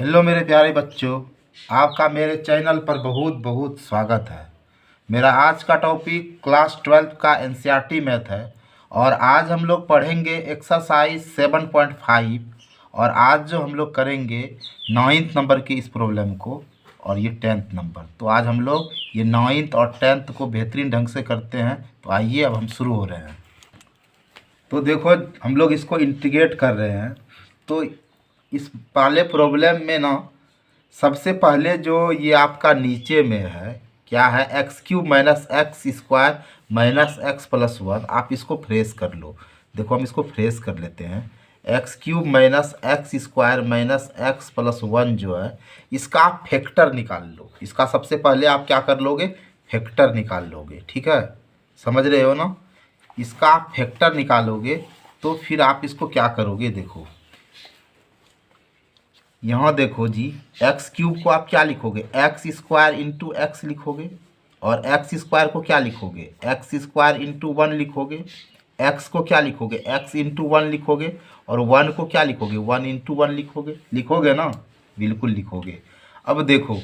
Hello मेरे प्यारे बच्चों, आपका मेरे चैनल पर बहुत बहुत स्वागत है। मेरा आज का टॉपिक क्लास 12 का एनसीईआरटी मैथ है और आज हम लोग पढ़ेंगे एक्सरसाइज 7.5 और आज जो हम लोग करेंगे 9th नंबर की इस प्रॉब्लम को और ये 10th नंबर। तो आज हम लोग ये 9th और 10th को बेहतरीन ढंग से करते हैं। तो आइए अब हम शुरू हो रहे हैं। तो देखो हम लोग इसको इंटीग्रेट कर रहे हैं। तो इस पहले प्रॉब्लम में ना सबसे पहले जो ये आपका नीचे में है क्या है, x³ minus x square minus x plus 1। आप इसको फ्रेश कर लो। देखो हम इसको फ्रेश कर लेते हैं। x³ minus x square minus x plus 1 जो है इसका आप फैक्टर निकाल लो। इसका सबसे पहले आप क्या कर लोगे, फैक्टर निकाल लोगे। ठीक है, समझ रहे हो ना। इसका आप फैक्टर निकालोगे तो फिर आप इसको क्या करोगे, देखो यहाँ देखो जी, x³ को आप क्या लिखोगे, एक्स स्क्वायर इंटू एक्स लिखोगे और एक्स स्क्वायर को क्या लिखोगे, एक्स स्क्वायर इंटू 1 लिखोगे। एक्स को क्या लिखोगे, एक्स इंटू 1 लिखोगे और 1 को क्या लिखोगे, 1 इंटू 1 लिखोगे। लिखोगे ना, बिल्कुल लिखोगे। अब देखो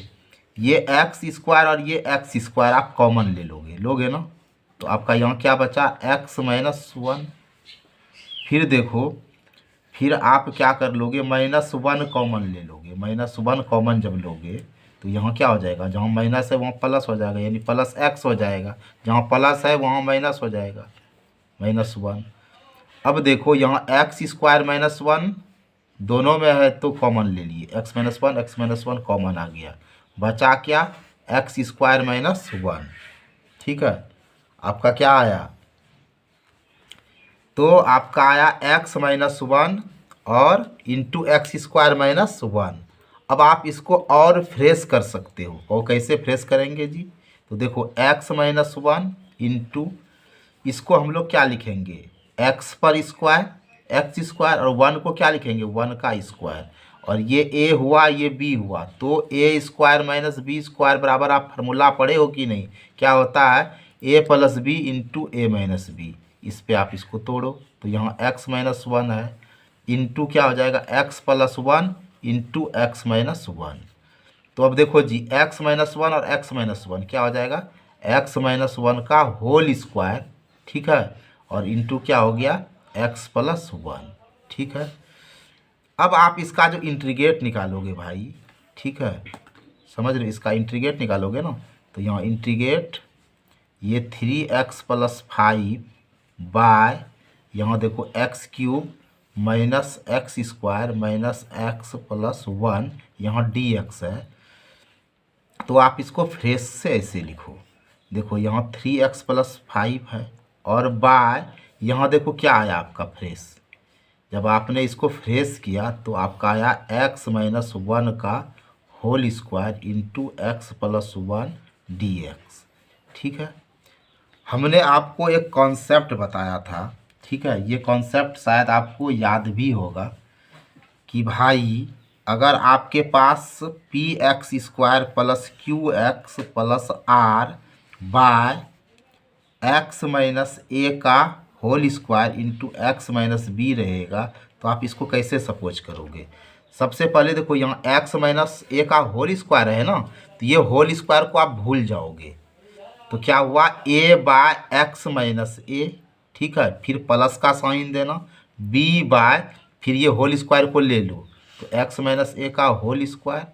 ये एक्स स्क्वायर और ये एक्स स्क्वायर आप कॉमन ले लोगे ना। तो आपका यहाँ क्या बचा, एक्स माइनस 1। फिर देखो फिर आप क्या कर लोगे, -1 कॉमन ले लोगे। -1 कॉमन जब लोगे तो यहाँ क्या हो जाएगा, जहाँ माइनस है वहाँ प्लस हो जाएगा, यानी प्लस एक्स हो जाएगा। जहाँ प्लस है वहाँ माइनस हो जाएगा, -1। अब देखो यहाँ एक्स स्क्वायर -1 दोनों में है तो कॉमन ले लिए, x-1 कॉमन आ गया। बचा क्या, एक्स स्क्वायर -1। ठीक है, आपका क्या आया, तो आपका आया x-1 और इंटू एक्स स्क्वायर -1। अब आप इसको और फ्रेश कर सकते हो। और कैसे फ्रेश करेंगे जी, तो देखो x-1 इंटू इसको हम लोग क्या लिखेंगे, x पर स्क्वायर, एक्स स्क्वायर और 1 को क्या लिखेंगे, 1 का स्क्वायर। और ये a हुआ ये b हुआ, तो a square minus B square बराबर, आप फार्मूला पढ़े हो कि नहीं, क्या होता है, a plus B into A minus B. इस पे आप इसको तोड़ो तो यहाँ x-1 है इंटू क्या हो जाएगा, x प्लस 1 इंटू x-1। तो अब देखो जी x-1 और x-1 क्या हो जाएगा, x-1 का होल स्क्वायर। ठीक है, और इंटू क्या हो गया, x प्लस 1। ठीक है, अब आप इसका जो इंटीग्रेट निकालोगे भाई, ठीक है, समझ रहे, इसका इंटीग्रेट निकालोगे ना। तो यहाँ इंटीग्रेट ये 3x प्लस 5 बाय यहाँ देखो x³ minus x square minus x plus 1, यहाँ dx है। तो आप इसको फ्रेश से ऐसे लिखो, देखो यहाँ 3x प्लस 5 है और बाय यहाँ देखो क्या आया आपका फ्रेश। जब आपने इसको फ्रेश किया तो आपका आया x-1 का whole square into x plus 1 dx। ठीक है, हमने आपको एक कॉन्सेप्ट बताया था। ठीक है, ये कॉन्सेप्ट शायद आपको याद भी होगा कि भाई अगर आपके पास px² plus qx plus r by x minus a का whole square into x minus b रहेगा, तो आप इसको कैसे सपोज करोगे। सबसे पहले देखो यहाँ x माइनस ए का होल स्क्वायर है ना, तो ये होल स्क्वायर को आप भूल जाओगे। तो क्या हुआ, a बाय एक्स माइनस ए। ठीक है, फिर प्लस का साइन देना, b बाय फिर ये होल स्क्वायर को ले लो तो x माइनस ए का होल स्क्वायर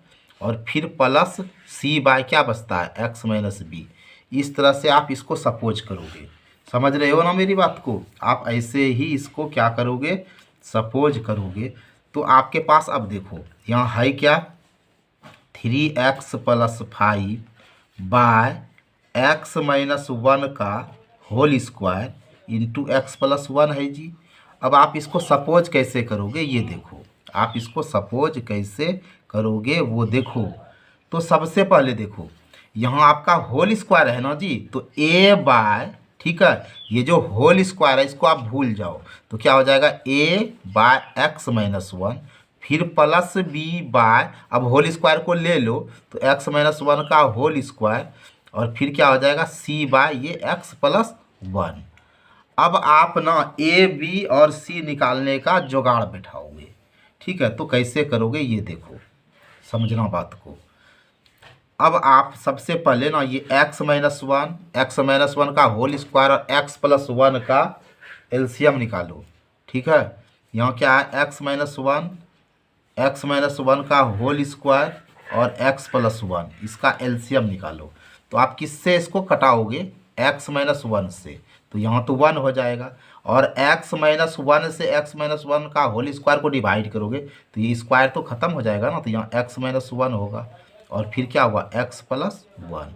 और फिर प्लस c बाय क्या बचता है, x माइनस बी। इस तरह से आप इसको सपोज करोगे। समझ रहे हो ना मेरी बात को, आप ऐसे ही इसको क्या करोगे, सपोज करोगे। तो आपके पास अब देखो यहाँ है क्या, 3x प्लस 5 बाय x-1 का whole square into x plus 1 है जी। अब आप इसको सपोज कैसे करोगे, ये देखो आप इसको सपोज कैसे करोगे वो देखो। तो सबसे पहले देखो यहाँ आपका होल स्क्वायर है ना जी, तो a बाय, ठीक है, ये जो होल स्क्वायर है इसको आप भूल जाओ। तो क्या हो जाएगा, a बाय x-1 फिर प्लस b बाय, अब होल स्क्वायर को ले लो तो x-1 का होल स्क्वायर और फिर क्या हो जाएगा, c बाय ये x प्लस 1। अब आप ना a b और c निकालने का जुगाड़ बैठाओगे। ठीक है, तो कैसे करोगे ये देखो। समझना बात को। अब आप सबसे पहले ना ये x-1 का होल स्क्वायर और x+1 का एलसीएम निकालो। ठीक है, यहाँ क्या है x-1 का होल स्क्वायर और x+1 इसका एलसीएम निकालो। तो आप किससे इसको कटाओगे? x-1 से, तो यहाँ तो 1 हो जाएगा। और x-1 से x-1 का होल स्क्वायर को डिवाइड करोगे तो ये स्क्वायर तो ख़त्म हो जाएगा ना, तो यहाँ x-1 होगा और फिर क्या हुआ x+1।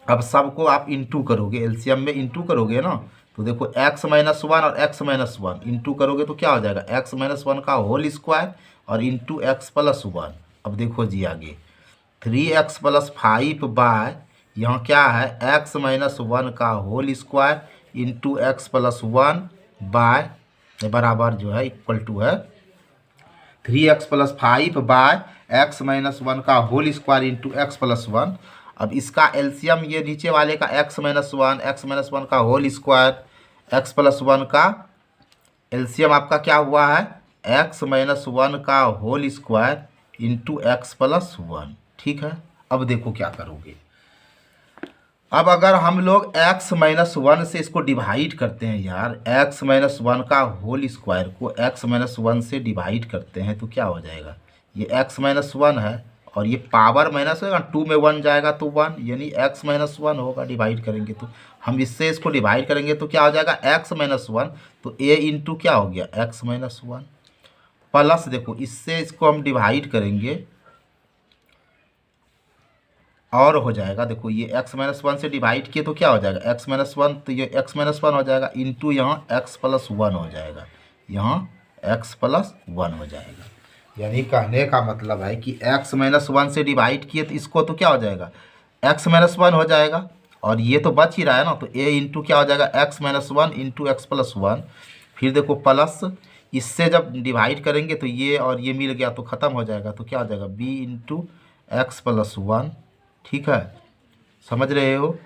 अब सबको आप इंटू करोगे, एलसीएम में इंटू करोगे ना, तो देखो x-1 और x-1 इंटू करोगे तो क्या हो जाएगा x-1 का होल स्क्वायर और इंटू x+1। अब देखो जी आगे 3x+5 बाय यहाँ क्या है x-1 का whole square into x+1 bye बराबर जो है इक्वल टू है 3x+5 बाय x-1 का होल स्क्वायर इंटू x+1। अब इसका एलसीएम ये नीचे वाले का x-1 का होल स्क्वायर x+1 का एलसीएम आपका क्या हुआ है x-1 का होल स्क्वायर इंटू x+1। ठीक है, अब देखो क्या करोगे। अब अगर हम लोग x-1 से इसको डिवाइड करते हैं यार, x-1 का होल स्क्वायर को x-1 से डिवाइड करते हैं तो क्या हो जाएगा, ये x-1 है और ये पावर माइनस होगा, 2 में 1 जाएगा तो 1, यानी x-1 होगा। डिवाइड करेंगे तो हम इससे इसको डिवाइड करेंगे तो क्या हो जाएगा x-1, तो a इंटू क्या हो गया x-1 प्लस देखो इससे इसको हम डिवाइड करेंगे और हो जाएगा, देखो ये x-1 से डिवाइड किए तो क्या हो जाएगा x-1, तो ये x-1 हो जाएगा इंटू यहाँ x+1 हो जाएगा, यहाँ x+1 हो जाएगा। यानी कहने का मतलब है कि x-1 से डिवाइड किए तो इसको तो क्या हो जाएगा x-1 हो जाएगा और ये तो बच ही रहा है ना, तो a इंटू क्या हो जाएगा x-1 इंटू x+1। फिर देखो प्लस इससे जब डिवाइड करेंगे तो ये और ये मिल गया तो ख़त्म हो जाएगा, तो क्या हो जाएगा b इंटू x+1। ठीक है, समझ रहे हो।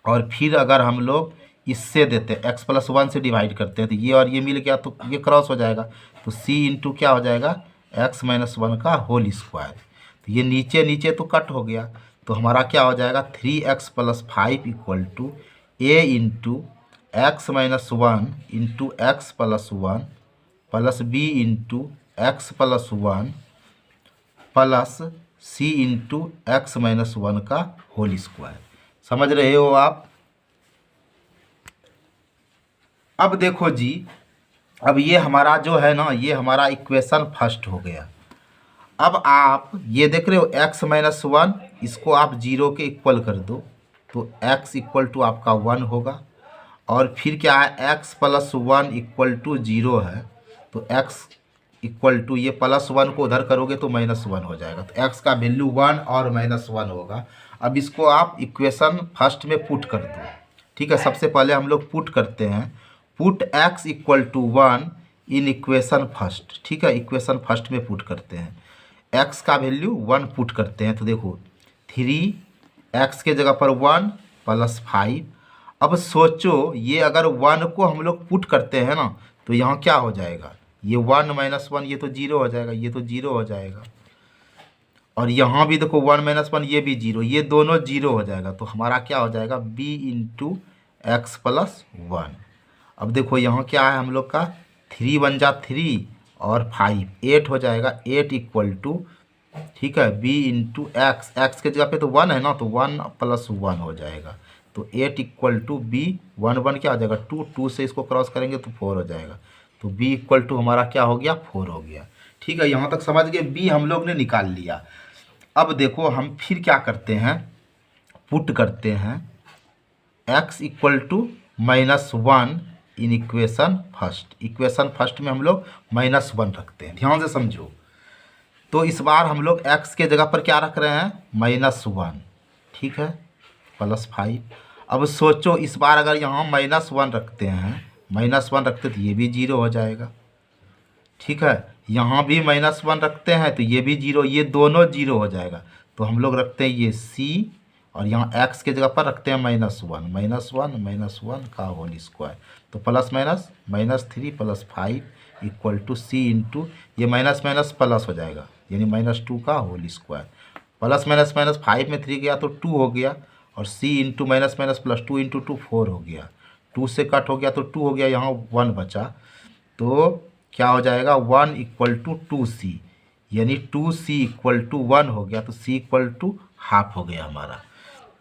और फिर अगर हम लोग इससे देते हैं x+1 से डिवाइड करते हैं तो ये और ये मिल गया तो ये क्रॉस हो जाएगा, तो c इंटू क्या हो जाएगा x-1 का होल स्क्वायर। तो ये नीचे नीचे तो कट हो गया, तो हमारा क्या हो जाएगा 3x+5 equal to a into x-1 into x+1 plus b into x+1 plus c into x-1 का होल स्क्वायर। समझ रहे हो आप। अब देखो जी, अब ये हमारा जो है ना, ये हमारा इक्वेशन फर्स्ट हो गया। अब आप ये देख रहे हो x-1 इसको आप 0 के इक्वल कर दो तो x इक्वल टू आपका 1 होगा। और फिर क्या है x+1 इक्वल टू 0 है, तो x इक्वल टू ये +1 को उधर करोगे तो -1 हो जाएगा, तो x का वैल्यू 1 और -1 होगा। अब इसको आप इक्वेशन फर्स्ट में पुट कर दो। ठीक है, सबसे पहले हम लोग पुट करते हैं, put x equal to 1 in equation first. ठीक है, इक्वेशन फर्स्ट में पुट करते हैं, x का वैल्यू 1 पुट करते हैं, तो देखो 3x के जगह पर 1 प्लस 5। अब सोचो ये अगर 1 को हम लोग पुट करते हैं ना तो यहाँ क्या हो जाएगा, ये 1 - 1 ये तो 0 हो जाएगा, ये तो 0 हो जाएगा। और यहाँ भी देखो 1 - 1 ये भी 0, ये दोनों 0 हो जाएगा, तो हमारा क्या हो जाएगा b इंटू x+1। अब देखो यहाँ क्या है हम लोग का 3 × 1 = 3 और 5 8 हो जाएगा, 8 इक्वल टू ठीक है b इंटू x के जगह पे तो 1 है ना, तो 1 + 1 हो जाएगा, तो 8 इक्वल टू b 1 1 क्या हो जाएगा 2 2 से इसको क्रॉस करेंगे तो 4 हो जाएगा, तो b इक्वल टू हमारा क्या हो गया 4 हो गया। ठीक है, यहाँ तक समझ गए, b हम लोग ने निकाल लिया। अब देखो हम फिर क्या करते हैं, पुट करते हैं x equal to -1 in equation first. Equation first में हम लोग -1 रखते हैं, ध्यान से समझो। तो इस बार हम लोग x के जगह पर क्या रख रहे हैं -1, ठीक है, +5। अब सोचो इस बार अगर यहाँ -1 रखते हैं, -1 रखते तो ये भी 0 हो जाएगा। ठीक है, यहाँ भी -1 रखते हैं तो ये भी 0, ये दोनों 0 हो जाएगा। तो हम लोग रखते हैं ये c और यहाँ x के जगह पर रखते हैं -1 -1 का होल स्क्वायर, तो plus minus -3 + 5 equal to c into ये माइनस माइनस प्लस हो जाएगा, यानी -2 का whole square. Plus minus minus 5 में 3 गया तो 2 हो गया, और c into minus minus plus 2 into 2 4 हो गया। 2 से कट हो गया तो 2 हो गया, यहाँ 1 बचा, तो क्या हो जाएगा 1 इक्वल टू 2c, यानी 2c इक्वल टू 1 हो गया, तो c इक्वल टू हाफ हो गया हमारा।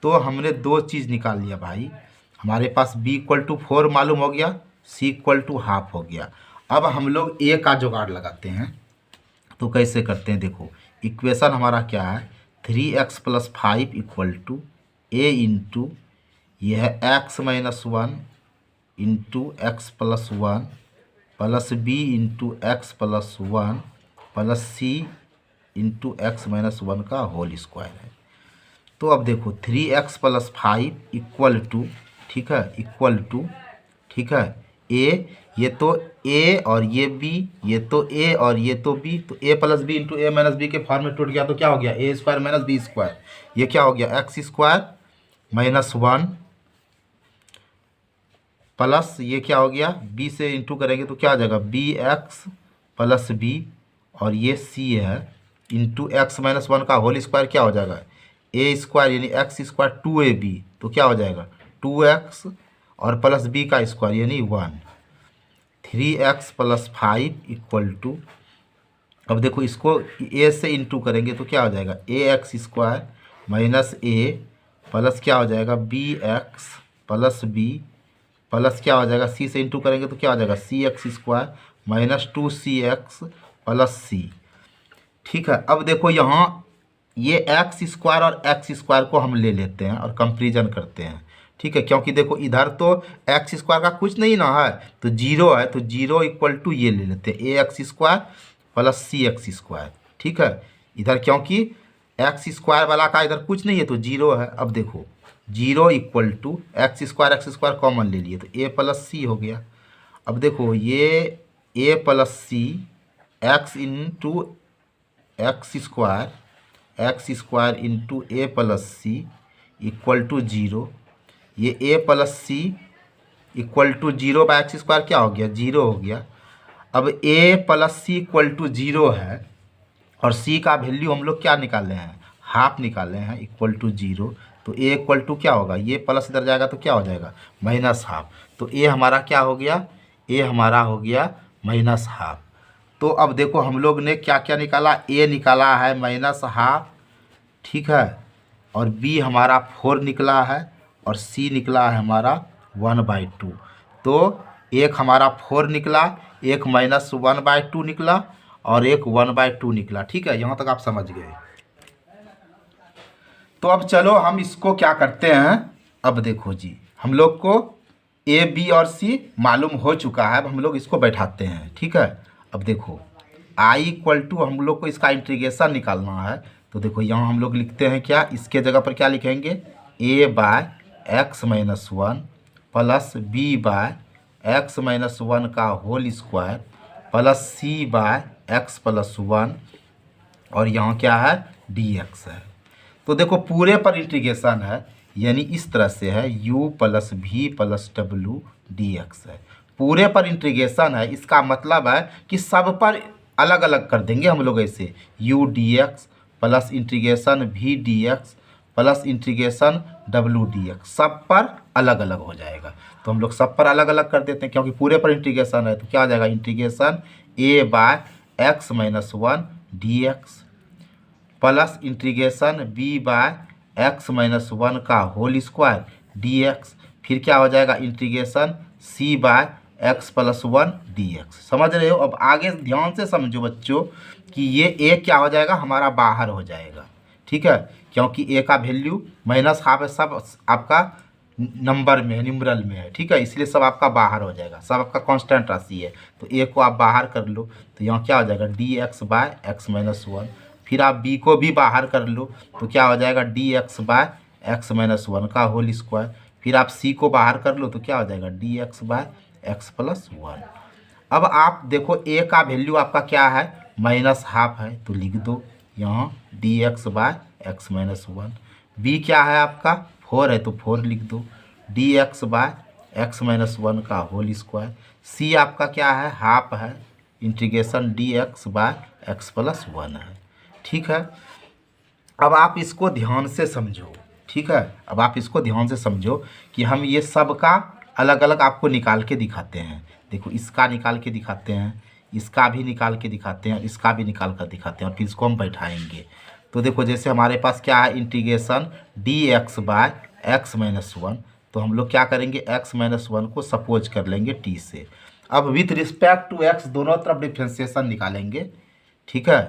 तो हमने दो चीज़ निकाल लिया भाई, हमारे पास b इक्वल टू 4 मालूम हो गया, c इक्वल टू हाफ हो गया। अब हम लोग a का जुगाड़ लगाते हैं, तो कैसे करते हैं देखो, इक्वेशन हमारा क्या है 3x plus 5 equal to a into यह है x minus 1 into x plus 1 plus B into x plus 1 प्लस सी इंटू एक्स माइनस 1 का होल स्क्वायर है। तो अब देखो 3x प्लस 5 इक्वल टू, ठीक है, इक्वल टू, ठीक है, ए, ये तो a और ये b, ये तो a और ये तो b, तो a plus B into A minus B के फॉर्म में टूट गया, तो क्या हो गया a square minus B square, ये क्या हो गया एक्स स्क्वायर माइनस 1 प्लस ये क्या हो गया b से इंटू करेंगे तो क्या हो जाएगा बी एक्स प्लस बी, और ये c है इंटू एक्स माइनस 1 का होल स्क्वायर क्या हो जाएगा ए स्क्वायर यानी एक्स स्क्वायर 2ab, तो क्या हो जाएगा 2x और प्लस बी का स्क्वायर यानी 1। 3x प्लस 5 इक्वल टू, अब देखो इसको a से इंटू करेंगे तो क्या हो जाएगा A X square minus A plus क्या हो जाएगा B X plus B plus क्या हो जाएगा c से इंटू करेंगे तो क्या हो जाएगा c x square minus 2cx plus c. ठीक है, अब देखो यहाँ ये एक्स स्क्वायर और एक्स स्क्वायर को हम ले लेते हैं और कंपेरिजन करते हैं, ठीक है, क्योंकि देखो इधर तो एक्स स्क्वायर का कुछ नहीं ना है, तो जीरो है, तो जीरो इक्वल टू ये ले लेते हैं ए X square plus c x square. ठीक है, इधर क्योंकि एक्स स्क्वायर वाला का इधर कुछ नहीं है तो जीरो है। अब देखो zero equal to X square common ले लिए तो ए प्लस सी हो गया। अब देखो ये a plus c x into x square into a plus c equal to zero, ये a plus c equal to zero by x square क्या हो गया जीरो हो गया। अब a plus c equal to zero है और सी का वैल्यू हम लोग क्या निकाले हैं हाफ निकाले हैं इक्वल टू जीरो, तो ए इक्वल टू क्या होगा ये प्लस इधर जाएगा तो क्या हो जाएगा माइनस हाफ, तो ए हमारा क्या हो गया ए हमारा हो गया माइनस हाफ। तो अब देखो हम लोग ने क्या क्या निकाला, ए निकाला है माइनस हाफ, ठीक है, और बी हमारा 4 निकला है और सी निकला है हमारा 1/2। तो एक हमारा 4 निकला, एक माइनस 1/2 निकला और एक 1/2 निकला। ठीक है, यहाँ तक आप समझ गए। तो अब चलो हम इसको क्या करते हैं, अब देखो जी हम लोग को ए बी और सी मालूम हो चुका है, अब हम लोग इसको बैठाते हैं। ठीक है, अब देखो आई इक्वल टू हम लोग को इसका इंटीग्रेशन निकालना है, तो देखो यहाँ हम लोग लिखते हैं क्या, इसके जगह पर क्या लिखेंगे a by x minus 1 plus b by x minus 1 का whole square plus c by x plus 1 और यहाँ क्या है डी एक्स है। तो देखो पूरे पर इंटीग्रेशन है, यानी इस तरह से है u plus V plus W D X है, पूरे पर इंटीग्रेशन है। इसका मतलब है कि सब पर अलग अलग कर देंगे हम लोग, ऐसे u D x plus integration V D x plus integration W D X, सब पर अलग अलग हो जाएगा। तो हम लोग सब पर अलग अलग कर देते हैं क्योंकि पूरे पर इंटीग्रेशन है, तो क्या हो जाएगा integration a by x minus 1 d x plus integration b by x minus 1 का होल स्क्वायर डी एक्स, फिर क्या हो जाएगा integration c by x plus 1 d x. समझ रहे हो? अब आगे ध्यान से समझो बच्चों कि ये ए क्या हो जाएगा हमारा बाहर हो जाएगा। ठीक है, क्योंकि ए का वैल्यू माइनस हाफ है, सब आपका नंबर में है, न्यूमरल में है। ठीक है, इसलिए सब आपका बाहर हो जाएगा, सब आपका कांस्टेंट राशि है, तो ए को आप बाहर कर लो, तो यहाँ क्या हो जाएगा D x by x minus 1। फिर आप बी को भी बाहर कर लो, तो क्या हो जाएगा D x by x minus 1 का होल स्क्वायर। फिर आप सी को बाहर कर लो, तो क्या हो जाएगा D x by x plus 1। अब आप देखो ए का वैल्यू आपका क्या है माइनस हाफ है, तो लिख दो यहाँ D x by x minus 1। B क्या है आपका 4 है, तो 4 लिख दो D x by x minus 1 का होल स्क्वायर। सी आपका क्या है हाफ है, integration D x by x plus 1 है। ठीक है। अब आप इसको ध्यान से समझो, ठीक है। अब आप इसको ध्यान से समझो कि हम ये सब का अलग अलग आपको निकाल के दिखाते हैं। देखो इसका निकाल के दिखाते हैं, इसका भी निकाल के दिखाते हैं, इसका भी निकाल कर दिखाते हैं और फिर इसको हम बैठाएंगे। तो देखो जैसे हमारे पास क्या है, integration D x by x minus one. तो हम लोग क्या करेंगे, एक्स माइनस वन को सपोज कर लेंगे टी से। अब विथ रिस्पेक्ट टू एक्स दोनों तरफ डिफ्रेंसिएशन निकालेंगे, ठीक है।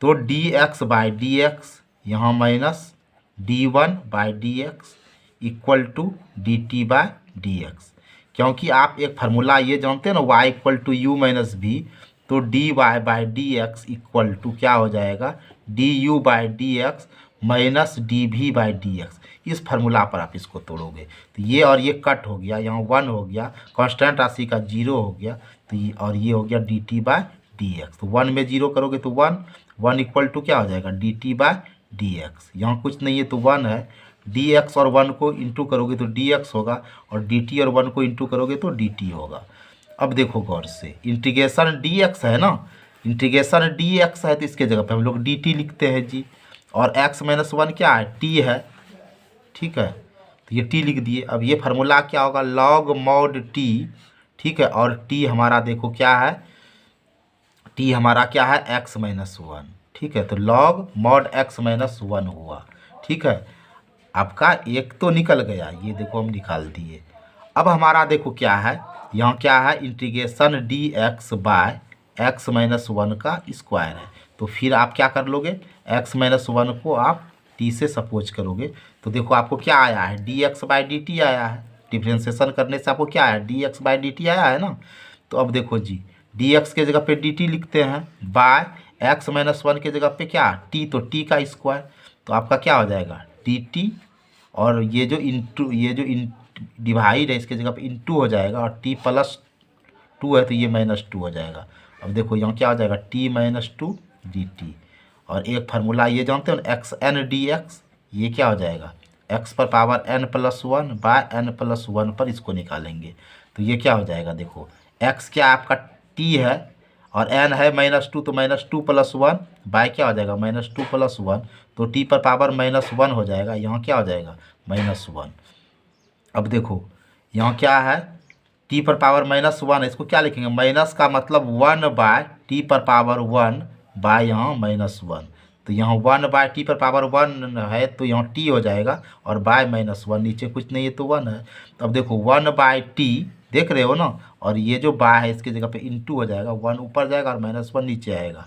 तो d x by d x यहाँ minus d one by d x equal to d t by d x. क्योंकि आप एक फार्मूला ये जानते हैं ना, y equal to u minus b, तो d y by d x equal to क्या हो जाएगा, d u by d x minus d v by d x. इस फार्मूला पर आप इसको तोड़ोगे तो ये और ये कट हो गया, यहाँ वन हो गया, कांस्टेंट राशि का जीरो हो गया, तो ये और ये हो गया D t by d x. तो वन में जीरो करोगे तो वन, वन इक्वल टू क्या हो जाएगा, d t by d x. यहाँ कुछ नहीं है तो वन है, डी एक्स और वन को इंटू करोगे तो डी एक्स होगा, और डी टी और वन को इंटू करोगे तो डी टी होगा। अब देखो गौर से, इंटीग्रेशन डी एक्स है ना, इंटीग्रेशन डी एक्स है तो इसके जगह पे हम लोग डी टी लिखते हैं जी, और एक्स माइनस वन क्या है, टी है, ठीक है। तो ये टी लिख दिए। अब ये फार्मूला क्या होगा, लॉग मॉड टी, ठीक है। और टी हमारा देखो क्या है, टी हमारा क्या है, एक्स माइनस वन, ठीक है। तो log mod x minus one हुआ, ठीक है। आपका एक तो निकल गया, ये देखो हम निकाल दिए। अब हमारा देखो क्या है, यहाँ क्या है, integration D x by x minus one का स्क्वायर है। तो फिर आप क्या कर लोगे, एक्स माइनस वन को आप टी से सपोज करोगे, तो देखो आपको क्या आया है, D x by D T आया है। डिफ्रेंसिएशन करने से आपको क्या आया, D x by D T आया है ना। तो अब देखो जी, डी एक्स के जगह पे डी टी लिखते हैं, बाय एक्स माइनस वन के जगह पे क्या, टी, तो टी का स्क्वायर। तो आपका क्या हो जाएगा, डी टी, और ये जो इंटू, ये जो डिवाइड है इसके जगह पे इंटू हो जाएगा, और टी प्लस टू है तो ये माइनस टू हो जाएगा। अब देखो यहाँ क्या हो जाएगा, T minus two d T. और एक फार्मूला ये जानते हो ना, एक्स एन डी एक्स, ये क्या हो जाएगा, एक्स पर power N plus one by N plus one पर इसको निकालेंगे। तो ये क्या हो जाएगा, देखो एक्स क्या आपका टी है, और एन है माइनस टू, तो minus two plus one bye क्या हो जाएगा, माइनस टू प्लस वन, तो टी पर पावर माइनस वन हो जाएगा, यहाँ क्या हो जाएगा, माइनस वन। अब देखो यहाँ क्या है, टी पर पावर माइनस वन है, इसको क्या लिखेंगे, माइनस का मतलब वन बाय टी पर पावर वन बाय यहाँ माइनस वन। तो यहाँ वन बाय टी पर पावर वन है तो यहाँ टी हो जाएगा, और बाय माइनस वन, नीचे कुछ नहीं है तो वन है। तो अब देखो वन बाय टी देख रहे हो ना, और ये जो बाय है इसके जगह पे इंटू हो जाएगा, वन ऊपर जाएगा और माइनस वन नीचे आएगा।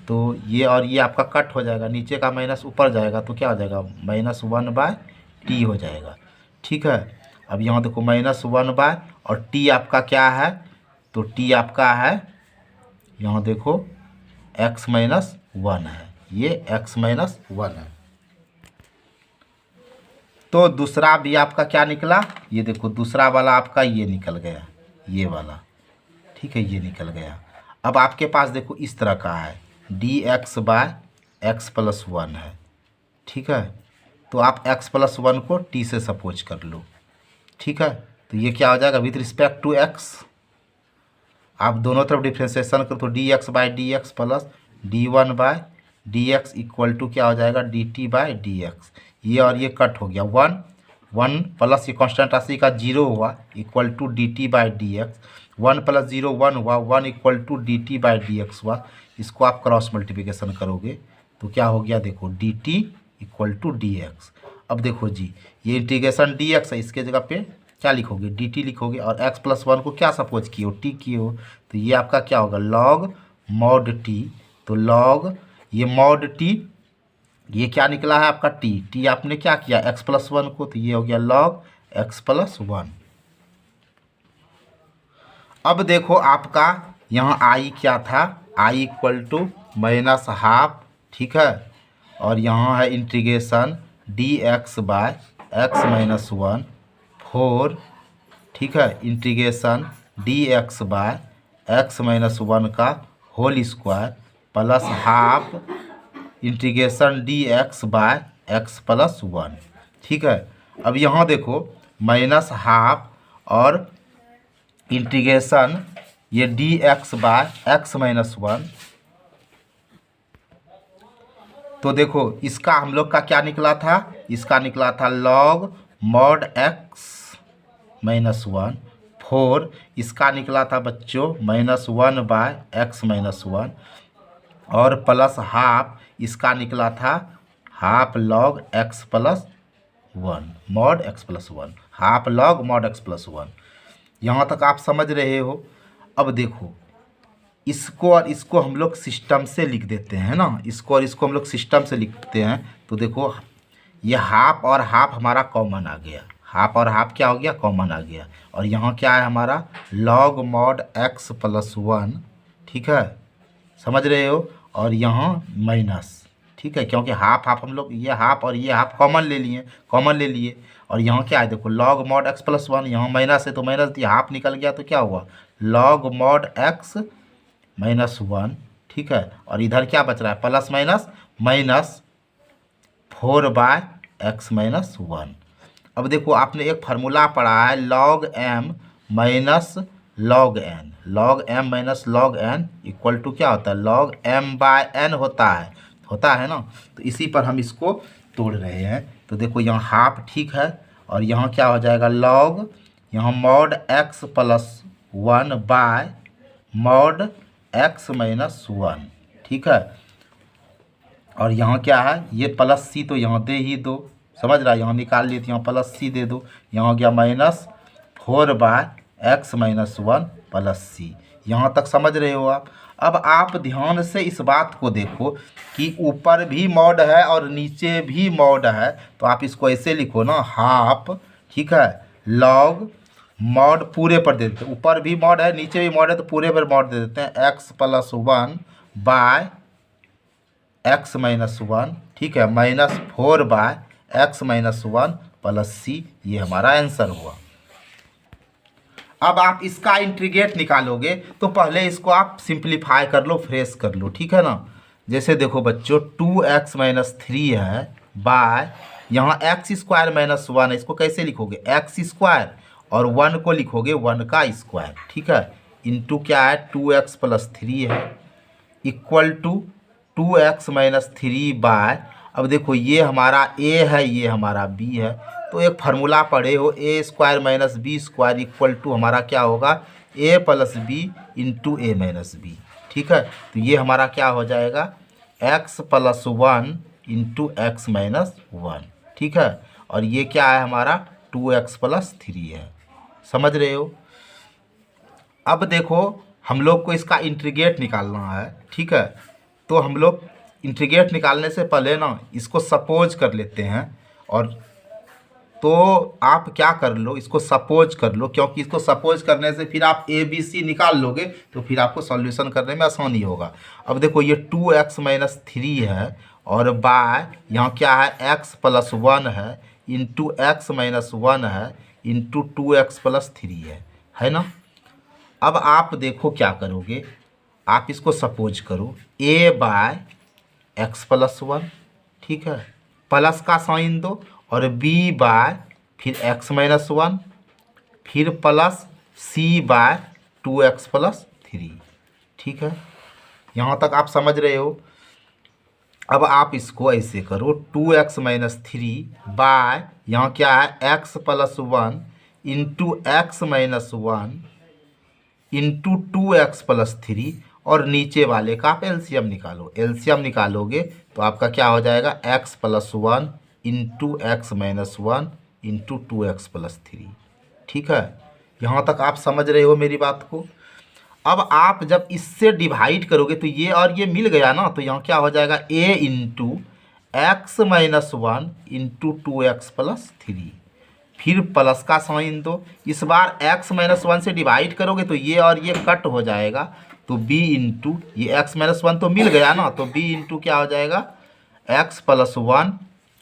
तो ये और ये आपका कट हो जाएगा, नीचे का माइनस ऊपर जाएगा, तो क्या हो जाएगा, माइनस वन बाय टी हो जाएगा, ठीक है। अब यहाँ देखो माइनस वन बाय, और टी आपका क्या है, तो टी आपका है यहाँ देखो एक्स माइनस वन है, ये एक्स माइनस वन है। तो दूसरा भी आपका क्या निकला, ये देखो दूसरा वाला आपका ये निकल गया, ये वाला, ठीक है, ये निकल गया। अब आपके पास देखो इस तरह का है, D x by x plus one है, ठीक है। तो आप एक्स प्लस वन को टी से सपोज कर लो, ठीक है। तो ये क्या हो जाएगा, विथ रिस्पेक्ट टू एक्स आप दोनों तरफ डिफ्रेंसिएशन करो, तो d x by d x plus d one by d x equal to क्या हो जाएगा, d t by d x. ये और ये कट हो गया, वन वन प्लस ये कांस्टेंट राशि का जीरो हुआ equal to d t by d x, one plus zero one हुआ, one equal to d t by d x हुआ। इसको आप क्रॉस मल्टीप्लिकेशन करोगे तो क्या हो गया, देखो D T equal to D X. अब देखो जी, ये इंटीग्रेशन डी एक्स है, इसके जगह पे क्या लिखोगे, डी टी लिखोगे, और एक्स प्लस वन को क्या सपोज किए हो, टी किए हो, तो ये आपका क्या होगा, लॉग मॉड टी। तो लॉग ये मॉड टी, ये क्या निकला है आपका टी, टी आपने क्या किया एक्स प्लस वन को, तो ये हो गया लॉग एक्स प्लस वन। अब देखो आपका यहाँ आई क्या था, I equal to minus half, ठीक है। और यहाँ है integration D x by x minus one four, ठीक है, integration D x by x minus one का whole square plus half integration D x by x plus one, ठीक है। अब यहाँ देखो माइनस हाफ और इंटीग्रेशन ये d x by x minus one तो देखो इसका हम लोग का क्या निकला था, इसका निकला था log mod x minus one. 4 इसका निकला था बच्चों -1/x-1 और प्लस हाफ इसका निकला था half log x plus 1 mod x plus 1, half log mod x plus 1। यहाँ तक आप समझ रहे हो। अब देखो इसको और इसको हम लोग सिस्टम से लिख देते हैं ना, इसको और इसको हम लोग सिस्टम से लिखते हैं। तो देखो ये हाफ और हाफ हमारा कॉमन आ गया, हाफ और हाफ क्या हो गया, कॉमन आ गया। और यहाँ क्या है हमारा लॉग मॉड x प्लस 1, ठीक है, समझ रहे हो। और यहाँ माइनस, ठीक है, क्योंकि हाफ हाफ हम लोग ये हाफ और ये हाफ कॉमन ले लिए, कॉमन ले लिए। और यहाँ क्या है देखो लॉग मॉड x प्लस 1, यहाँ माइनस है तो माइनस दिया, हाफ निकल गया तो क्या हुआ लॉग मॉड x माइनस 1, ठीक है। और इधर क्या बच रहा है plus minus minus 4/x minus 1। अब देखो आपने एक फार्मूला पढ़ा है log m minus log n, log m minus log n equal to क्या होता है लॉग m/n होता है ना। तो इसी पर हम इसको तोड़ रहे हैं। तो देखो यहाँ हाफ, ठीक है, और यहाँ क्या हो जाएगा लॉग यहाँ mod x plus 1 bye mod x minus 1, ठीक है। और यहाँ क्या है ये प्लस सी तो यहाँ दे ही दो, समझ रहा है, यहाँ निकाल लिए तो यहाँ प्लस सी दे दो, यहाँ हो गया -4/x माइनस 1 प्लस सी। यहाँ तक समझ रहे हो आप। अब आप ध्यान से इस बात को देखो कि ऊपर भी मॉड है और नीचे भी मॉड है, तो आप इसको ऐसे लिखो ना हाफ, ठीक है, लॉग मॉड पूरे पर दे देते हैं, ऊपर भी मॉड है नीचे भी मॉड है तो पूरे पर मॉड दे देते हैं x plus 1 by x minus 1, ठीक है, -4/x माइनस 1 प्लस सी। ये हमारा आंसर हुआ। अब आप इसका इंटीग्रेट निकालोगे तो पहले इसको आप सिंप्लीफाई कर लो, फ्रेश कर लो, ठीक है ना। जैसे देखो बच्चों 2x माइनस 3 है बाय यहाँ x स्क्वायर माइनस 1 है, इसको कैसे लिखोगे x स्क्वायर और 1 को लिखोगे 1 का स्क्वायर, ठीक है, इंटू क्या है 2x प्लस 3 है equal to 2x minus 3 bye, अब देखो ये हमारा a है ये हमारा b है, तो एक फार्मूला पढ़े हो a square minus B square equal to हमारा क्या होगा a plus B into A minus B, ठीक है। तो ये हमारा क्या हो जाएगा x plus 1 into x minus 1, ठीक है। और ये क्या है हमारा 2x प्लस 3 है, समझ रहे हो। अब देखो हम लोग को इसका इंटीग्रेट निकालना है, ठीक है। तो हम लोग इंटीग्रेट निकालने से पहले ना इसको सपोज कर लेते हैं। और तो आप क्या कर लो इसको सपोज कर लो, क्योंकि इसको सपोज करने से फिर आप ए बी सी निकाल लोगे तो फिर आपको सॉल्यूशन करने में आसानी होगा। अब देखो ये 2x माइनस 3 है और बाय यहाँ क्या है x प्लस 1 है इंटू एक्स माइनस 1 है इंटू 2x प्लस 3 है ना। अब आप देखो क्या करोगे, आप इसको सपोज करो a बाय एक्स प्लस 1, ठीक है, प्लस का साइन दो और b बाय फिर x माइनस 1 फिर plus c by 2x plus 3, ठीक है। यहाँ तक आप समझ रहे हो। अब आप इसको ऐसे करो 2x माइनस 3 बाय यहाँ क्या है x plus 1 into x minus 1 into 2x plus 3 और नीचे वाले का आप एलसीएम निकालो, एलसीएम निकालोगे तो आपका क्या हो जाएगा x plus 1 into x minus 1 into 2x plus 3, ठीक है। यहाँ तक आप समझ रहे हो मेरी बात को। अब आप जब इससे डिवाइड करोगे तो ये और ये मिल गया ना, तो यहाँ क्या हो जाएगा a into x minus 1 into 2x plus 3 फिर प्लस का साइन दो। इस बार x माइनस 1 से डिवाइड करोगे तो ये और ये कट हो जाएगा, तो b इंटू ये x माइनस 1 तो मिल गया ना, तो b इंटू क्या हो जाएगा x plus 1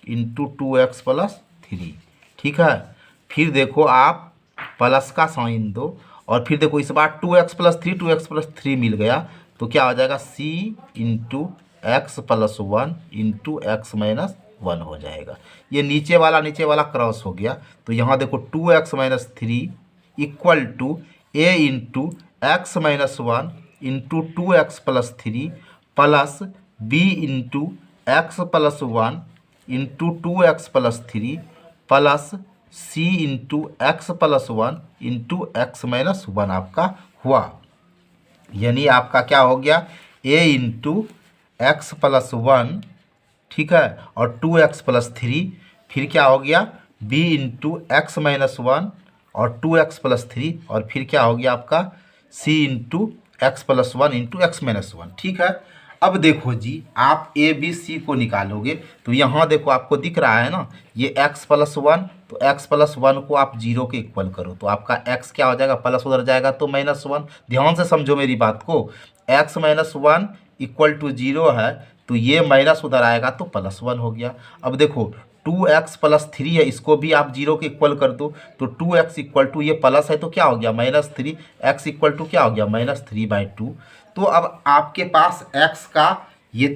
into 2x plus 3, ठीक है। फिर देखो आप प्लस का साइन दो और फिर देखो इस बार 2x प्लस 3 मिल गया, तो क्या हो जाएगा c into x plus 1 into x minus 1 हो जाएगा। ये नीचे वाला क्रॉस हो गया, तो यहाँ देखो 2x minus 3 equal to a into x minus 1 into 2x plus 3 plus b into x plus one into 2x+3 plus C into x plus one into x minus one आपका हुआ। यानी आपका क्या हो गया, a into x plus one, ठीक है, और 2x+3, फिर क्या हो गया b into x minus one और 2x+3, और फिर क्या हो गया आपका c into x plus one into x minus one. ठीक है, अब देखो जी, आप ए बी सी को निकालोगे तो यहाँ देखो आपको दिख रहा है ना, ये x प्लस वन, तो x प्लस वन को आप जीरो के इक्वल करो तो आपका x क्या हो जाएगा, प्लस उधर जाएगा तो माइनस वन। ध्यान से समझो मेरी बात को, x minus one equal to zero है तो ये माइनस उधर आएगा तो प्लस वन हो गया। अब देखो 2x+3 है, इसको भी आप जीरो के इक्वल कर दो तो 2x इक्वल टू, ये प्लस है तो क्या हो गया -3, x इक्वल टू क्या हो गया -3/2। तो अब आपके पास x का ये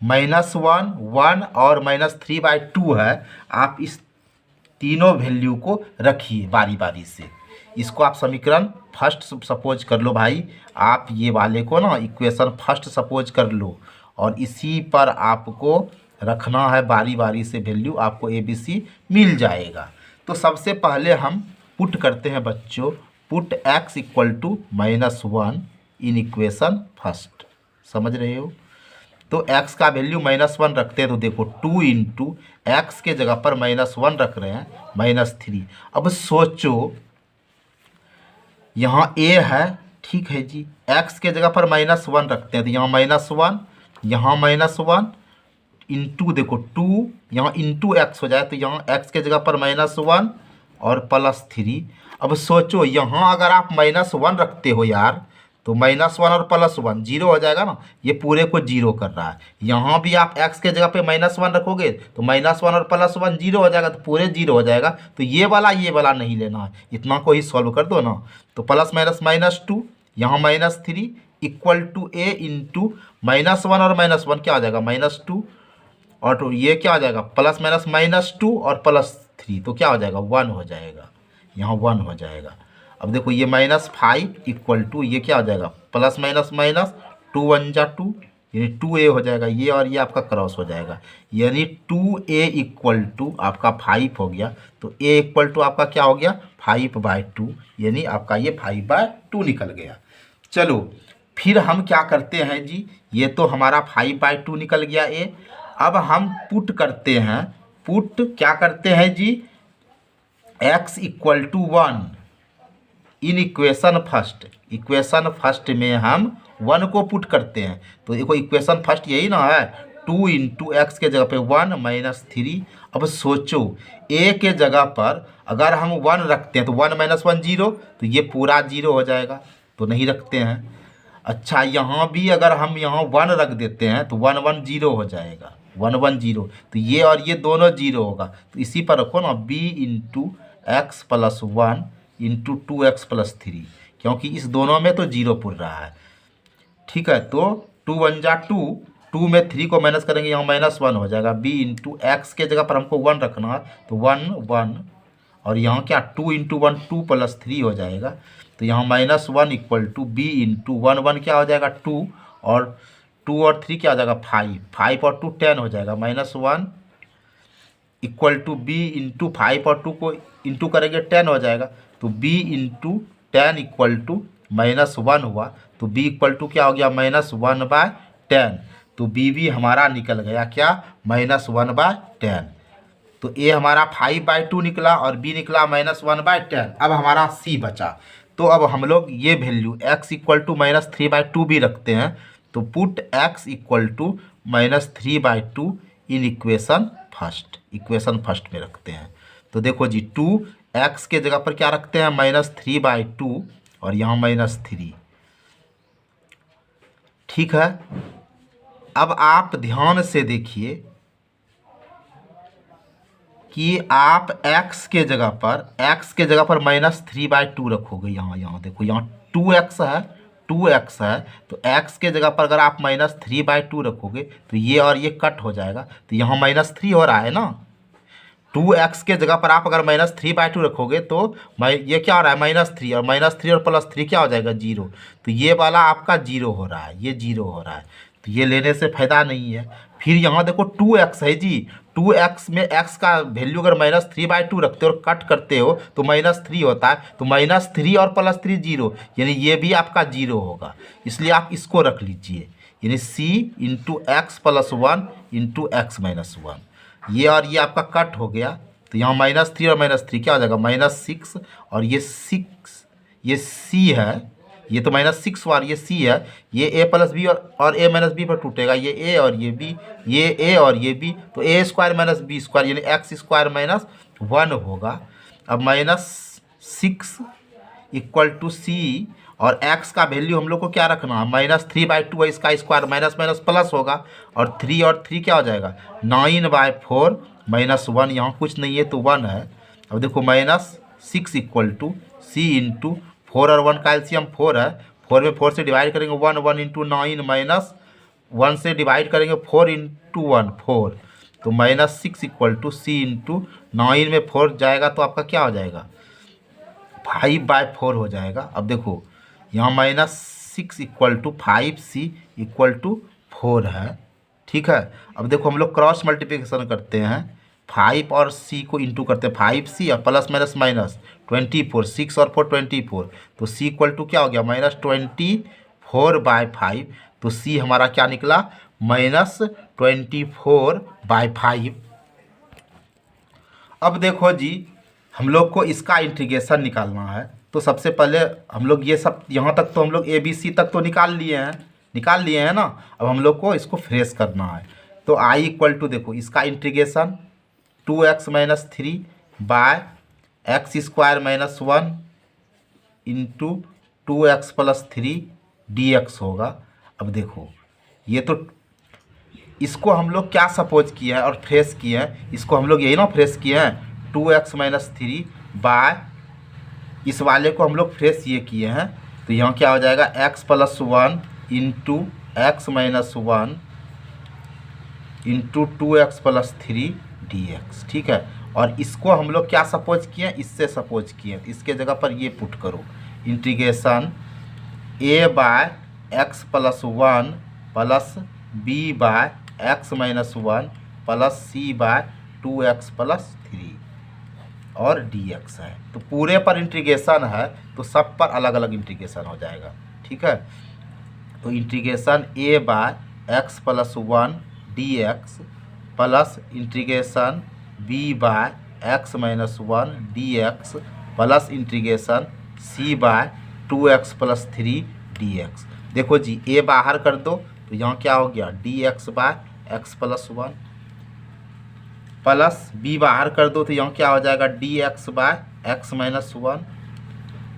-1, 1 और -3/2 है। आप इस तीनों वैल्यू को रखिए बारी बारी से। इसको आप समीकरण फर्स्ट सपोज कर लो भाई, आप ये वाले को ना इक्वेशन फर्स्ट सपोज कर लो और इसी पर आपको रखना है बारी बारी से वैल्यू, आपको ए बी सी मिल जाएगा। तो सबसे पहले हम पुट करते हैं बच्चों, put x equal to -1 in equation first, समझ रहे हो। तो x का वैल्यू -1 रखते हैं तो देखो 2 इंटू एक्स के जगह पर -1 रख रहे हैं -3। अब सोचो यहाँ a है, ठीक है जी, x के जगह पर -1 रखते हैं तो यहाँ -1, यहाँ -1 इंटू देखो 2, यहाँ इंटू एक्स हो जाए तो यहाँ x के जगह पर -1 और +3। अब सोचो यहाँ अगर आप -1 रखते हो यार तो -1 और +1 जीरो हो जाएगा ना, ये पूरे को जीरो कर रहा है। यहाँ भी आप x के जगह पे -1 रखोगे तो -1 और +1 जीरो हो जाएगा, तो पूरे जीरो हो जाएगा। तो ये वाला नहीं लेना है, इतना को ही सॉल्व कर दो ना। तो प्लस माइनस -2, यहाँ -3 इक्वल टू a इंटू -1 और -1 क्या हो जाएगा -2, और तो ये क्या हो जाएगा प्लस माइनस -2 और +3 तो क्या हो जाएगा 1 हो जाएगा, यहाँ 1 हो जाएगा। अब देखो ये -5 इक्वल टू ये क्या हो जाएगा प्लस माइनस माइनस 2 1 जा 2, यानी 2a हो जाएगा, ये और ये आपका क्रॉस हो जाएगा, यानी 2a इक्वल टू आपका 5 हो गया। तो a इक्वल टू आपका क्या हो गया 5/2, यानी आपका ये 5/2 निकल गया। चलो फिर हम क्या करते हैं जी, ये तो हमारा 5/2 निकल गया a। अब हम पुट करते हैं, पुट क्या करते हैं जी, x equal to 1 in equation first, equation first में हम 1 को पुट करते हैं। तो देखो इक्वेशन फर्स्ट यही ना है, 2 इंटू एक्स के जगह पे 1 -3। अब सोचो a के जगह पर अगर हम 1 रखते हैं तो 1 - 1 0, तो ये पूरा 0 हो जाएगा, तो नहीं रखते हैं। अच्छा यहाँ भी अगर हम यहाँ 1 रख देते हैं तो 1 1 0 हो जाएगा, 1 1 0, तो ये और ये दोनों 0 होगा। तो इसी पर रखो ना b into x plus 1 into 2x + 3, क्योंकि इस दोनों में तो 0 पुर रहा है। ठीक है, तो 2 1 जा 2, 2 में 3 को माइनस करेंगे, यहाँ -1 हो जाएगा। b इंटू एक्स के जगह पर हमको 1 रखना है तो 1 1, और यहाँ क्या 2 इंटू 1 2 + 3 हो जाएगा। तो यहाँ -1 इक्वल टू b इंटू 1 1 क्या हो जाएगा 2, और 2 और 3 क्या हो जाएगा 5, 5 और 2 10 हो जाएगा। -1 इक्वल टू b इंटू 5 और 2 को इंटू करेंगे 10 हो जाएगा। तो b इंटू 10 इक्वल टू -1 हुआ, तो b इक्वल टू क्या हो गया -1/10। तो b भी हमारा निकल गया क्या -1/10। तो a हमारा 5/2 निकला और b निकला -1/10। अब हमारा c बचा, तो अब हम लोग ये वैल्यू x इक्वल टू -3/2 भी रखते हैं। तो put x equal to -3/2 in equation first, equation first में रखते हैं। तो देखो जी 2x के जगह पर क्या रखते हैं -3/2 और यहाँ -3, ठीक है। अब आप ध्यान से देखिए कि आप x के जगह पर -3/2 रखोगे। यहाँ देखो यहाँ 2x है, 2x है, तो x के जगह पर अगर आप -3/2 रखोगे तो ये और ये कट हो जाएगा, तो यहाँ -3 हो रहा है ना। 2x के जगह पर आप अगर -3/2 रखोगे तो ये क्या हो रहा है -3, और -3 और +3 क्या हो जाएगा 0। तो ये वाला आपका 0 हो रहा है, ये 0 हो रहा है, तो ये लेने से फ़ायदा नहीं है। फिर यहाँ देखो 2x है जी, 2x में x का वैल्यू अगर -3/2 रखते हो और कट करते हो तो -3 होता है, तो -3 और +3 0, यानी ये भी आपका 0 होगा, इसलिए आप इसको रख लीजिए, यानी c into x plus 1 into x minus 1। ये और ये आपका कट हो गया, तो यहाँ -3 और -3 क्या हो जाएगा -6, और ये 6, ये c है, ये तो -6 और ये c है, ये a प्लस बी और a माइनस बी पर टूटेगा, ये a और ये b, ये a और ये b, तो a square minus B square यानी एक्स स्क्वायर माइनस 1 होगा। अब -6 इक्वल टू c, और x का वैल्यू हम लोग को क्या रखना है, -3/2 है, इसका स्क्वायर माइनस माइनस प्लस होगा, और 3 क्या हो जाएगा 9/4 -1, यहाँ कुछ नहीं है तो 1 है। अब देखो -6 इक्वल टू c इंटू 4 और 1 का एलसीएम 4 है, 4 में 4 से डिवाइड करेंगे 1, 1 इंटू 9 माइनस 1 से डिवाइड करेंगे 4 इंटू 1 4, तो -6 इक्वल टू c इंटू 9 में 4 जाएगा तो आपका क्या हो जाएगा 5/4 हो जाएगा। अब देखो यहाँ -6 equal to 5c equal to 4 है, ठीक है। अब देखो हम लोग क्रॉस मल्टीप्लिकेशन करते हैं, 5 और c को इंटू करते हैं, 5c और प्लस माइनस माइनस 24, 6 और 4 24, तो c इक्वल टू क्या हो गया -24/5, तो c हमारा क्या निकला -24/5। अब देखो जी हम लोग को इसका इंटीग्रेशन निकालना है, तो सबसे पहले हम लोग ये सब यहाँ तक तो हम लोग ABC तक तो निकाल लिए हैं ना। अब हम लोग को इसको फ्रेश करना है, तो I इक्वल टू देखो इसका integration 2x minus 3 by x square minus 1 into 2x plus 3 dx होगा। अब देखो ये तो इसको हम लोग क्या सपोज किए हैं और फ्रेश किए हैं, इसको हम लोग यही ना फ्रेश किए हैं 2x माइनस 3 बाय, इस वाले को हम लोग फ्रेश ये किए हैं, तो यहाँ क्या हो जाएगा x plus 1 into x minus 1 into 2x plus 3 dx, ठीक है। और इसको हम लोग क्या सपोज किए हैं, इससे सपोज किए हैं, इसके जगह पर ये पुट करो integration a by x plus 1 plus b by x minus 1 plus c by 2x plus 3 और dx है, तो पूरे पर इंटीग्रेशन है तो सब पर अलग अलग इंटीग्रेशन हो जाएगा, ठीक है। तो integration a by x plus 1 dx plus integration b by x minus 1 dx plus integration c by 2x plus 3 dx। देखो जी a बाहर कर दो तो यहाँ क्या हो गया dx by x plus 1, plus b बाहर कर दो तो यहाँ क्या हो जाएगा dx बाय एक्स माइनस 1,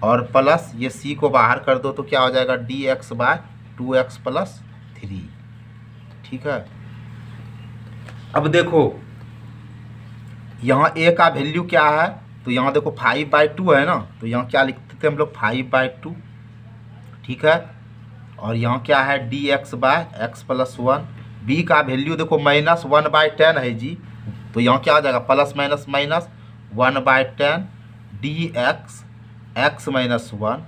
और प्लस ये c को बाहर कर दो तो क्या हो जाएगा dx बाय 2x प्लस 3, ठीक है। अब देखो यहाँ a का वैल्यू क्या है, तो यहाँ देखो 5/2 है ना, तो यहाँ क्या लिखते थे हम लोग 5/2, ठीक है। और यहाँ क्या है dx by x plus 1, b का वैल्यू देखो -1/10 है जी, तो यहाँ क्या हो जाएगा plus minus minus 1/10 dx x minus 1,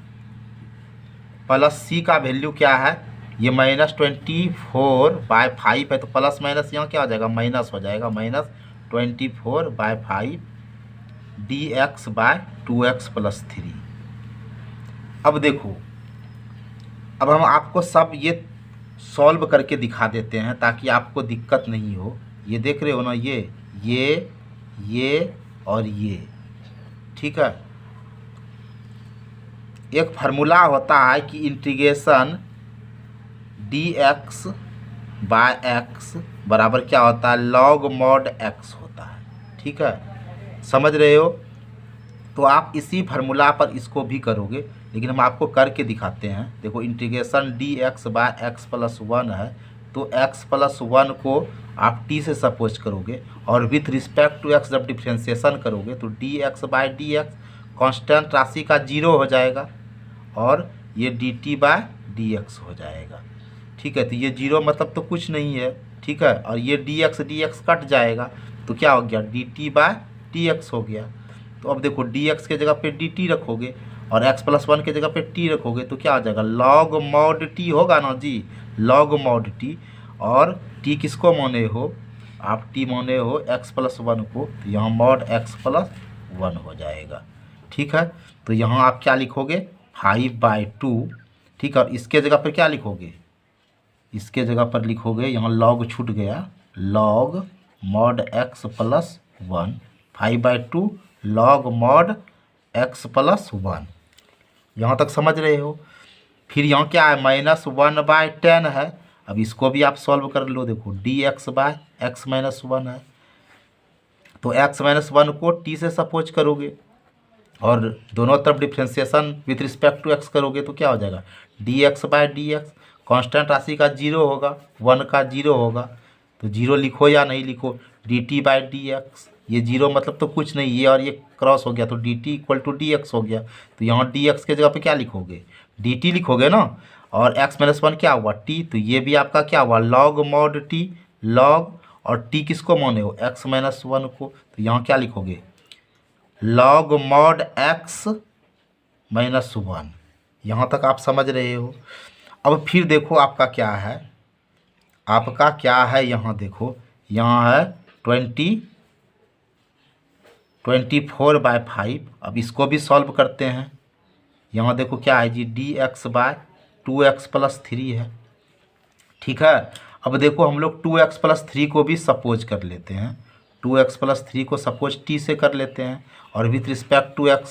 plus c का वैल्यू क्या है ये -24/5 है, तो प्लस माइनस यहाँ क्या हो जाएगा माइनस हो जाएगा, -24/5 dx बाय 2x प्लस 3। अब देखो अब हम आपको सब ये सॉल्व करके दिखा देते हैं ताकि आपको दिक्कत नहीं हो। ये देख रहे हो ना, ये और ये, ठीक है। एक फार्मूला होता है कि इंटीग्रेशन dx बाय x बराबर क्या होता है log mod x होता है, ठीक है, समझ रहे हो। तो आप इसी फार्मूला पर इसको भी करोगे, लेकिन हम आपको करके दिखाते हैं। देखो integration dx by x plus 1 है, तो x प्लस 1 को आप t से सपोज करोगे और विथ रिस्पेक्ट टू x जब डिफ्रेंशिएशन करोगे तो dx बाय dx कांस्टेंट राशि का 0 हो जाएगा और ये dt बाय dx हो जाएगा, ठीक है। तो ये 0 मतलब तो कुछ नहीं है, ठीक है, और ये dx कट जाएगा तो क्या हो गया dt बाय dx हो गया। तो अब देखो dx के जगह पे dt रखोगे और x प्लस 1 के जगह पे t रखोगे तो क्या हो जाएगा log mod t होगा ना जी, log mod t, और टी किसको माने हो, आप टी माने हो x+1 को, तो यहाँ मॉड x+1 हो जाएगा। ठीक है, तो यहाँ आप क्या लिखोगे 5/2। ठीक है, और इसके जगह पर क्या लिखोगे, इसके जगह पर लिखोगे, यहाँ लॉग छूट गया, log mod x+1, 5/2 log mod x+1। यहाँ तक समझ रहे हो। फिर यहाँ क्या है, -1/10 है। अब इसको भी आप सॉल्व कर लो, देखो dx/x-1 है, तो x-1 को t से सपोज करोगे और दोनों तरफ differentiation with respect to x करोगे तो क्या हो जाएगा, dx/dx। कांस्टेंट राशि का 0 होगा, 1 का 0 होगा, तो 0 लिखो या नहीं लिखो, dt/dx। ये 0 मतलब तो कुछ नहीं, ये और ये क्रॉस हो गया तो dt = dx हो गया। तो यहाँ dx के जगह पे क्या लिखोगे, dt लिखोगे ना, और x-1 क्या हुआ t, तो ये भी आपका क्या हुआ log mod t, log, और t किसको माने हो x-1 को, तो यहाँ क्या लिखोगे log mod x-1। यहाँ तक आप समझ रहे हो। अब फिर देखो आपका क्या है, आपका क्या है, यहाँ देखो, यहाँ है 24/5। अब इसको भी सॉल्व करते हैं। यहाँ देखो क्या है जी, dx/2x+3 है। ठीक है, अब देखो हम लोग 2x+3 को भी सपोज कर लेते हैं, 2x+3 को सपोज t से कर लेते हैं और with respect to x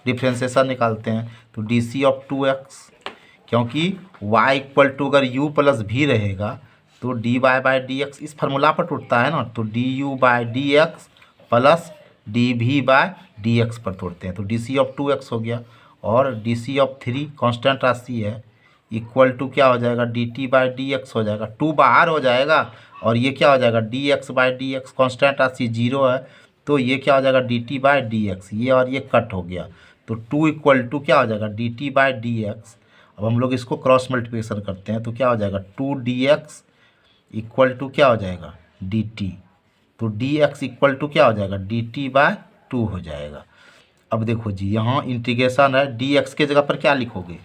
differentiation निकालते हैं, तो dc/2x, क्योंकि y = अगर u + v रहेगा तो dy/dx इस फार्मूला पर टूटता है ना, तो du/dx + dv/dx पर तोड़ते हैं, तो dc/2x हो गया। और dc/3 कांस्टेंट राशि है, इक्वल टू क्या हो जाएगा, dt/dx हो जाएगा, 2 बाहर हो जाएगा और ये क्या हो जाएगा dx/dx, कांस्टेंट राशि 0 है, तो ये क्या हो जाएगा dt/dx, ये और ये कट हो गया, तो 2 = क्या हो जाएगा dt/dx। अब हम लोग इसको क्रॉस मल्टीप्लिकेशन करते हैं तो क्या हो जाएगा 2dx = क्या हो जाएगा dt, तो dx = क्या हो जाएगा dt/2 हो जाएगा। अब देखो जी, यहाँ इंटीग्रेशन है, dx के जगह पर क्या लिखोगे,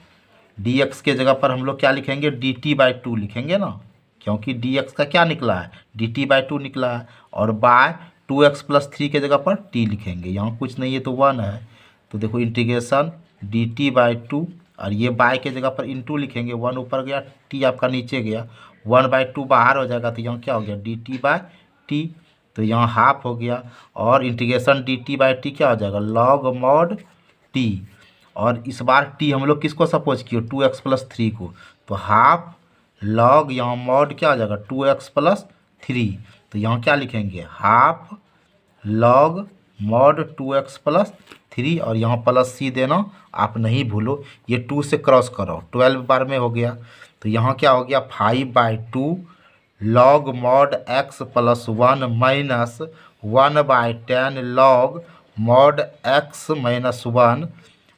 dx के जगह पर हम लोग क्या लिखेंगे dt/2 लिखेंगे ना, क्योंकि dx का क्या निकला है dt/2 निकला है, और बाय 2x+3 के जगह पर t लिखेंगे, यहाँ कुछ नहीं है तो 1 है, तो देखो इंटीग्रेशन dt/2, और ये बाय के जगह पर इंटू लिखेंगे, 1 ऊपर गया t आपका नीचे गया, 1/2 बाहर हो जाएगा, तो यहाँ क्या हो गया dt/t, तो यहाँ हाफ हो गया, और इंटीग्रेशन dt/t क्या हो जाएगा log mod t, और इस बार t हम लोग किसको सपोज किए 2x+3 को, तो हाफ log यहाँ mod क्या हो जाएगा 2x+3, तो यहाँ क्या लिखेंगे हाफ log mod 2x+3, और यहाँ प्लस c देना आप नहीं भूलो, ये 2 से क्रॉस करो, 12 बार में हो गया, तो यहाँ क्या हो गया 5/2 log mod x+1 minus 1/10 log mod x-1,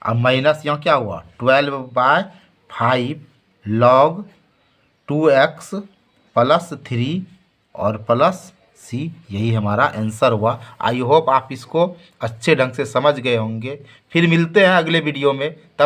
अब माइनस यहाँ क्या हुआ 12/5 log 2x+3 और प्लस सी, यही हमारा आंसर हुआ। आई होप आप इसको अच्छे ढंग से समझ गए होंगे। फिर मिलते हैं अगले वीडियो में, तब